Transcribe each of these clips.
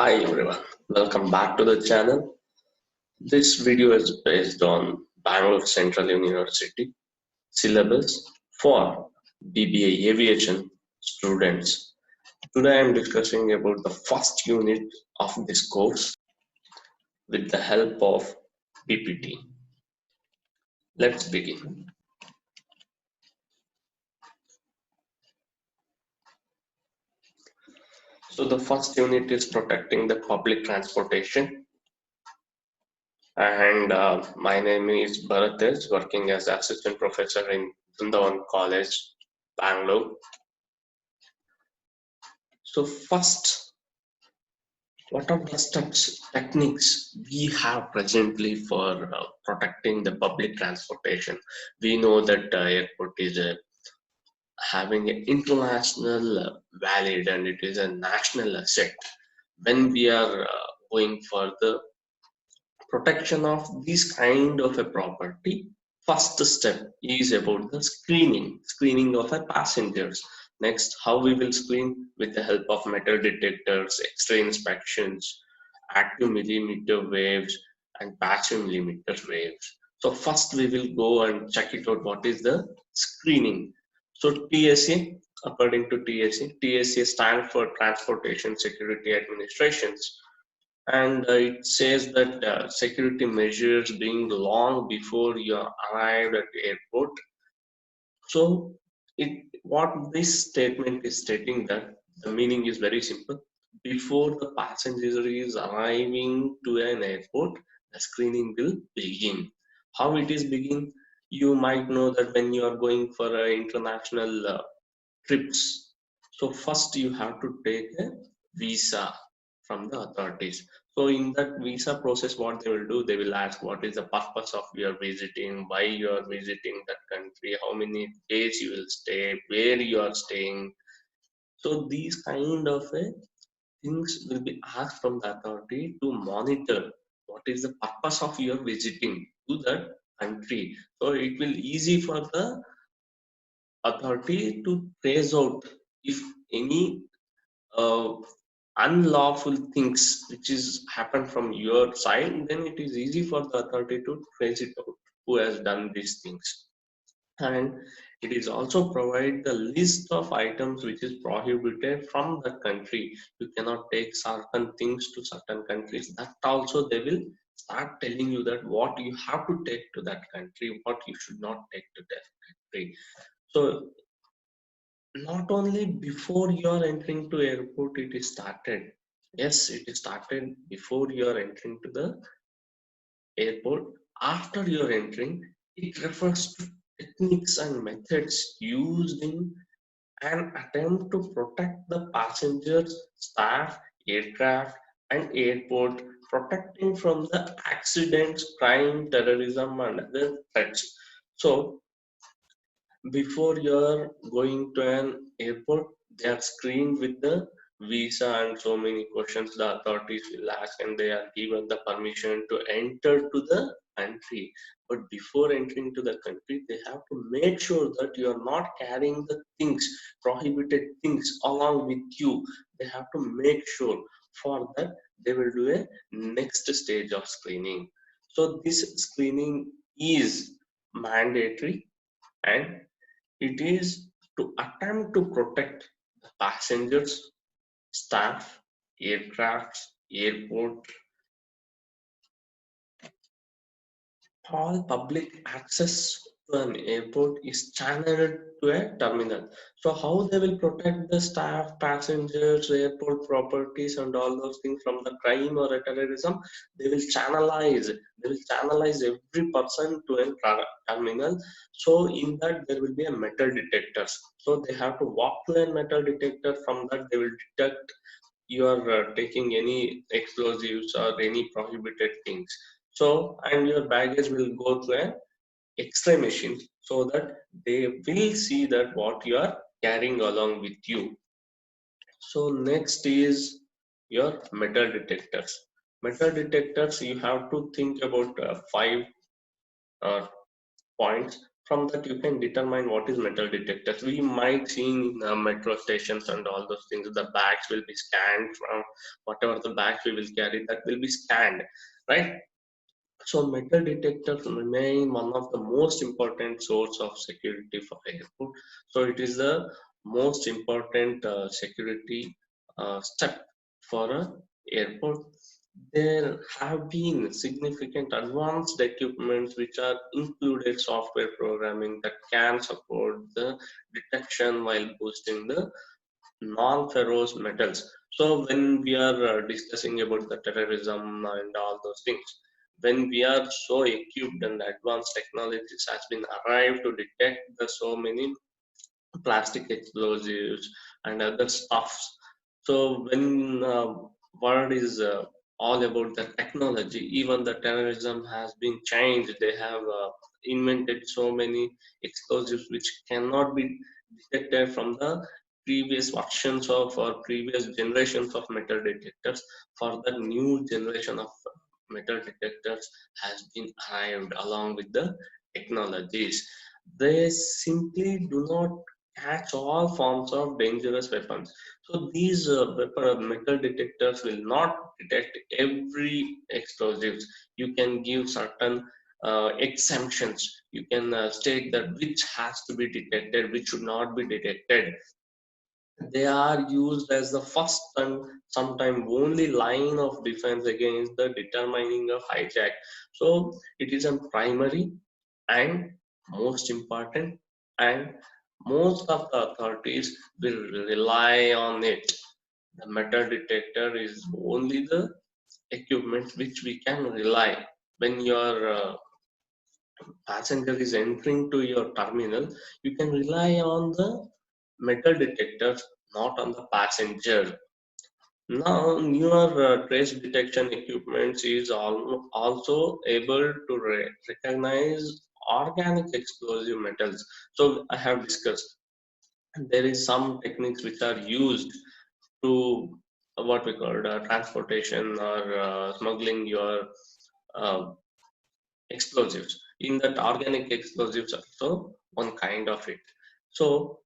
Hi everyone, welcome back to the channel. This video is based on Bangalore Central University syllabus for BBA Aviation students. Today I am discussing about the first unit of this course with the help of PPT. Let's begin. So the first unit is protecting the public transportation. And my name is Bharat, working as assistant professor in Vrindavan College, Bangalore. So first, what are the steps, techniques we have presently for protecting the public transportation? We know that airport is having an international valid and it is a national asset. When we are going for the protection of this kind of a property, first step is about the screening of a passengers. Next, how we will screen with the help of metal detectors, X-ray inspections, active millimeter waves, and passive millimeter waves. So first we will go and check it out. What is the screening? So TSA, according to TSA stands for Transportation Security Administrations, and it says that security measures being long before you arrive at the airport. So what this statement is stating, that the meaning is very simple. Before the passenger is arriving to an airport, the screening will begin. How it is begin? You might know that when you are going for international trips, so first you have to take a visa from the authorities. So in that visa process, what they will do, they will ask what is the purpose of your visiting, why you are visiting that country, how many days you will stay, where you are staying. So these kind of things will be asked from the authority to monitor what is the purpose of your visiting to that country. So it will easy for the authority to trace out if any uh, unlawful things which is happened from your side, then it is easy for the authority to trace it out who has done these things. And it is also provide the list of items which is prohibited from the country. You cannot take certain things to certain countries. That also they will start telling you that what you have to take to that country, what you should not take to that country. So not only before you are entering to airport it is started. Yes, it is started before you are entering to the airport. After you are entering, it refers to techniques and methods used in an attempt to protect the passengers, staff, aircraft and airport, protecting from the accidents, crime, terrorism and other threats. So before you're going to an airport, they are screened with the visa and so many questions the authorities will ask, and they are given the permission to enter to the country. But before entering to the country, they have to make sure that you are not carrying the things, prohibited things along with you. They have to make sure. For that, they will do a next stage of screening. So this screening is mandatory, and it is to attempt to protect the passengers, staff, aircrafts, airport, all public access to an airport is channeled to a terminal. So how they will protect the staff, passengers, airport properties and all those things from the crime or a terrorism? They will channelize. They will channelize every person to a terminal. So in that there will be a metal detectors. So they have to walk to a metal detector. From that they will detect you are taking any explosives or any prohibited things. So and your baggage will go to an X-ray machine, so that they will see that what you are carrying along with you. So next is your metal detectors. Metal detectors, you have to think about five uh, points. From that you can determine what is metal detectors. We might see in metro stations and all those things, the bags will be scanned from whatever the bags we will carry, that will be scanned, right? So metal detectors remain one of the most important source of security for airport. So it is the most important security step for a airport. There have been significant advanced equipments which are included software programming that can support the detection while boosting the non-ferrous metals. So when we are discussing about the terrorism and all those things, when we are so equipped and advanced technologies has been arrived to detect the so many plastic explosives and other stuffs. So when world is all about the technology, even the terrorism has been changed. They have invented so many explosives which cannot be detected from the previous versions of or previous generations of metal detectors. For the new generation of metal detectors has been arrived along with the technologies. They simply do not catch all forms of dangerous weapons. So these metal detectors will not detect every explosives. You can give certain exemptions. You can state that which has to be detected, which should not be detected. They are used as the first and sometimes only line of defense against the determining of hijack. So it is a primary and most important, and most of the authorities will rely on it. The metal detector is only the equipment which we can rely. When your passenger is entering to your terminal, you can rely on the metal detectors, not on the passenger. Now, newer trace detection equipment is also able to recognize organic explosive metals. So I have discussed there is some techniques which are used to what we call transportation or smuggling your uh, explosives. In that, organic explosives are also one kind of it. So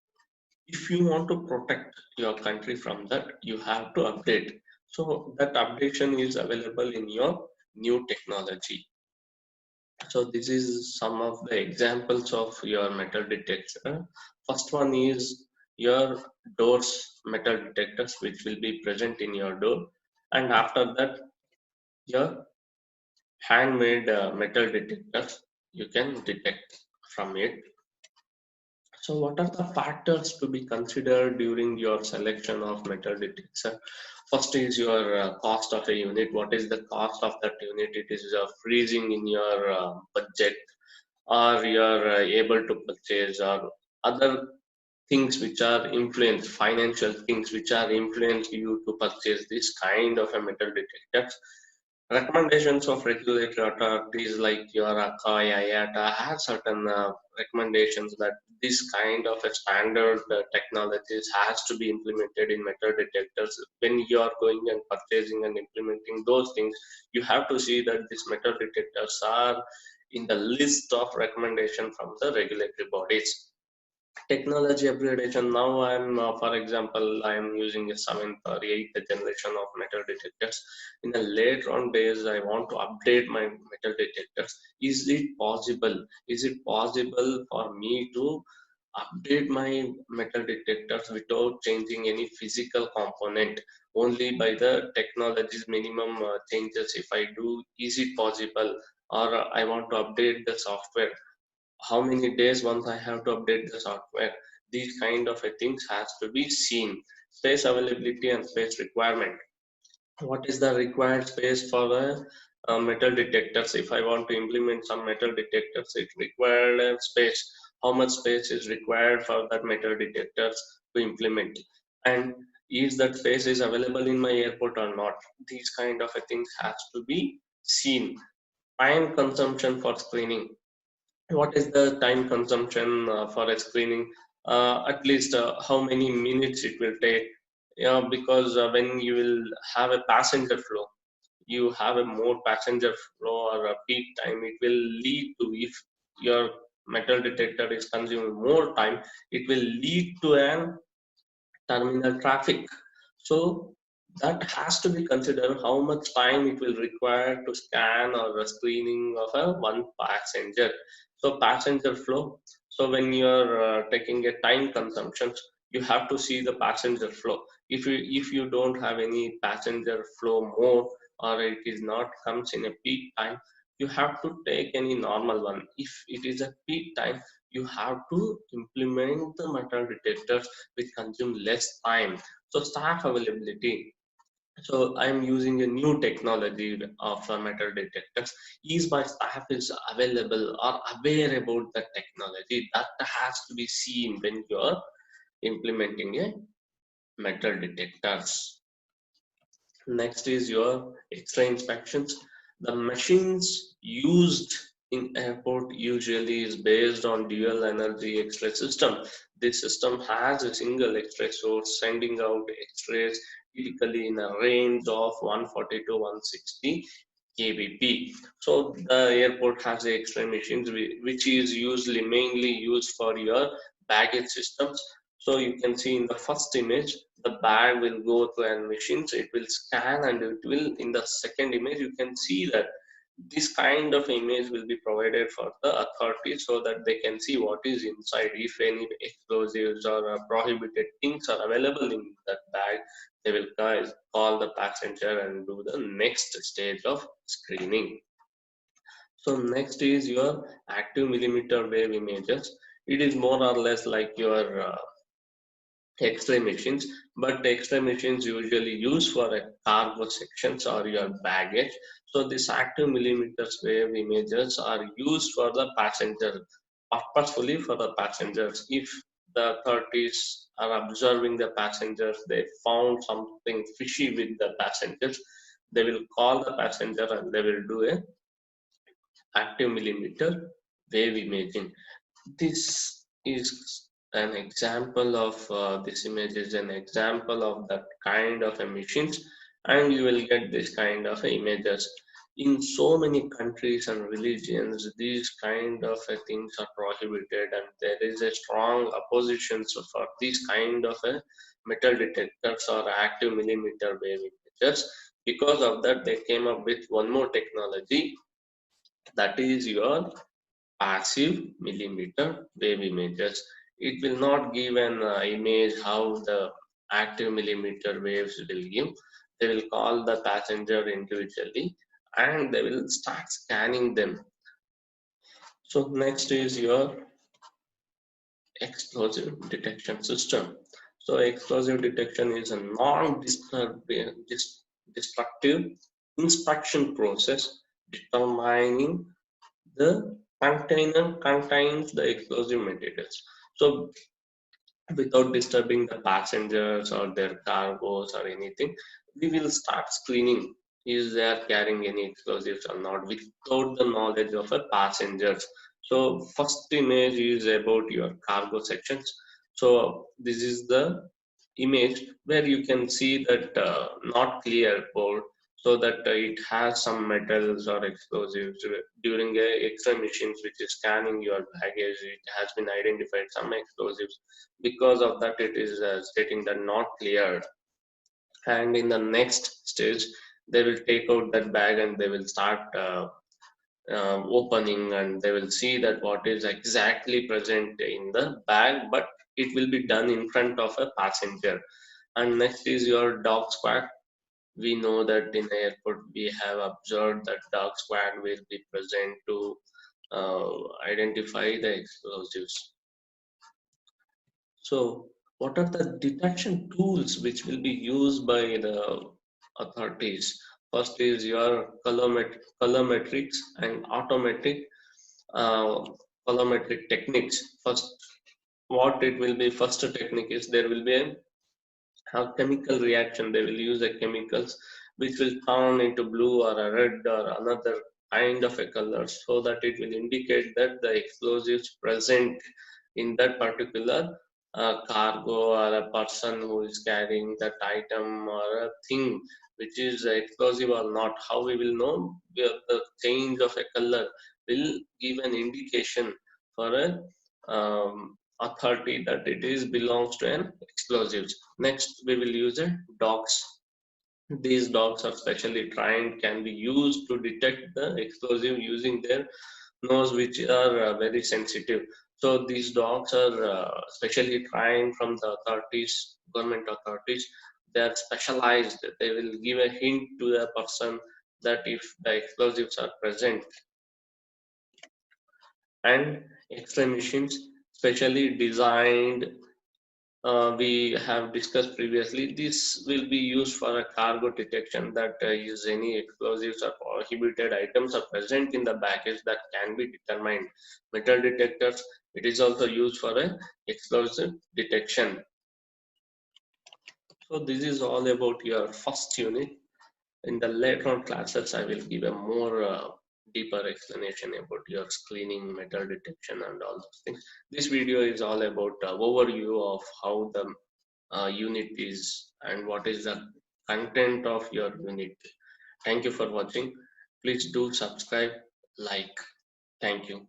if you want to protect your country from that, you have to update. So that updation is available in your new technology. So this is some of the examples of your metal detector. First one is your doors metal detectors, which will be present in your door, and after that your handmade metal detectors you can detect from it. So what are the factors to be considered during your selection of metal detector? First is your cost of a unit. What is the cost of that unit? It is freezing in your budget, or you are able to purchase, or other things which are influence, financial things which are influence you to purchase this kind of a metal detector. Recommendations of regulatory authorities like your ACAI, IATA have certain recommendations that this kind of a standard technologies has to be implemented in metal detectors. When you are going and purchasing and implementing those things, you have to see that these metal detectors are in the list of recommendation from the regulatory bodies. Technology upgradation. Now I'm for example I'm using a 7th or 8th generation of metal detectors. In the later on days I want to update my metal detectors. Is it possible, is it possible for me to update my metal detectors without changing any physical component, only by the technology's minimum changes? If I do, is it possible? Or I want to update the software, how many days once I have to update the software? These kind of a things has to be seen. Space availability and space requirement. What is the required space for the metal detectors? If I want to implement some metal detectors, it required space. How much space is required for that metal detectors to implement? And is that space is available in my airport or not? These kind of a things has to be seen. Time consumption for screening. What is the time consumption for a screening? At least how many minutes it will take? Because when you will have a passenger flow, you have a more passenger flow or a peak time, it will lead to, if your metal detector is consuming more time, it will lead to an terminal traffic. So that has to be considered how much time it will require to scan or a screening of a one passenger. So passenger flow. So when you're taking a time consumption, you have to see the passenger flow. If you don't have any passenger flow more, or it is not comes in a peak time, you have to take any normal one. If it is a peak time, you have to implement the metal detectors which consume less time. So staff availability. So I'm using a new technology of metal detectors. Is my staff is available or aware about the technology? That has to be seen when you're implementing a metal detectors. Next is your X-ray inspections. The machines used in airport usually is based on dual energy X-ray system. This system has a single X-ray source sending out X-rays typically in a range of 140 to 160 kbp. So the airport has X-ray machines which is usually mainly used for your baggage systems. So you can see in the first image, the bag will go to an machine, so it will scan, and it will, in the second image, you can see that this kind of image will be provided for the authorities so that they can see what is inside. If any explosives or prohibited things are available in that bag, they will call the passenger and do the next stage of screening. So next is your active millimeter wave images. It is more or less like your X-ray machines, but X-ray machines usually used for a cargo sections or your baggage. So these active millimeters wave images are used for the passenger, purposefully for the passengers. If the authorities are observing the passengers, they found something fishy with the passengers, they will call the passenger and they will do a active millimeter wave imaging. This is an example of this image is an example of that kind of emissions, and you will get this kind of images in so many countries and religions. These kind of things are prohibited, and there is a strong opposition for these kind of metal detectors or active millimeter wave images. Because of that, they came up with one more technology, that is your passive millimeter wave images. It will not give an image how the active millimeter waves will give. They will call the passenger individually and they will start scanning them. So next is your explosive detection system. So explosive detection is a non-destructive inspection process determining the container contains the explosive materials. So without disturbing the passengers or their cargoes or anything, we will start screening is they are carrying any explosives or not without the knowledge of a passengers. So first image is about your cargo sections. So this is the image where you can see that not clear board, so that it has some metals or explosives. During a X-ray machines which is scanning your baggage, it has been identified some explosives. Because of that, it is stating that not cleared. And in the next stage, they will take out that bag and they will start opening, and they will see that what is exactly present in the bag, but it will be done in front of a passenger. And next is your dog squad. We know that in the airport we have observed that dog squad will be present to identify the explosives. So what are the detection tools which will be used by the authorities? First is your colorimetrics and automatic uh, colorimetric techniques. First, what it will be, first technique is there will be a chemical reaction. They will use the chemicals which will turn into blue or a red or another kind of a color, so that it will indicate that the explosives present in that particular cargo or a person who is carrying that item or a thing which is explosive or not. How we will know? The change of a color will give an indication for a authority that it is belongs to an explosives. Next, we will use a dogs. These dogs are specially trained, can be used to detect the explosive using their nose, which are very sensitive. So these dogs are specially trained from the authorities, government authorities. They are specialized. They will give a hint to the person that if the explosives are present. And X-ray machines specially designed, we have discussed previously, this will be used for a cargo detection, that is any explosives or prohibited items are present in the baggage that can be determined. Metal detectors, it is also used for a explosive detection. So this is all about your first unit. In the later on classes, I will give a more deeper explanation about your screening, metal detection, and all those things. This video is all about overview of how the unit is and what is the content of your unit. Thank you for watching. Please do subscribe, like. Thank you.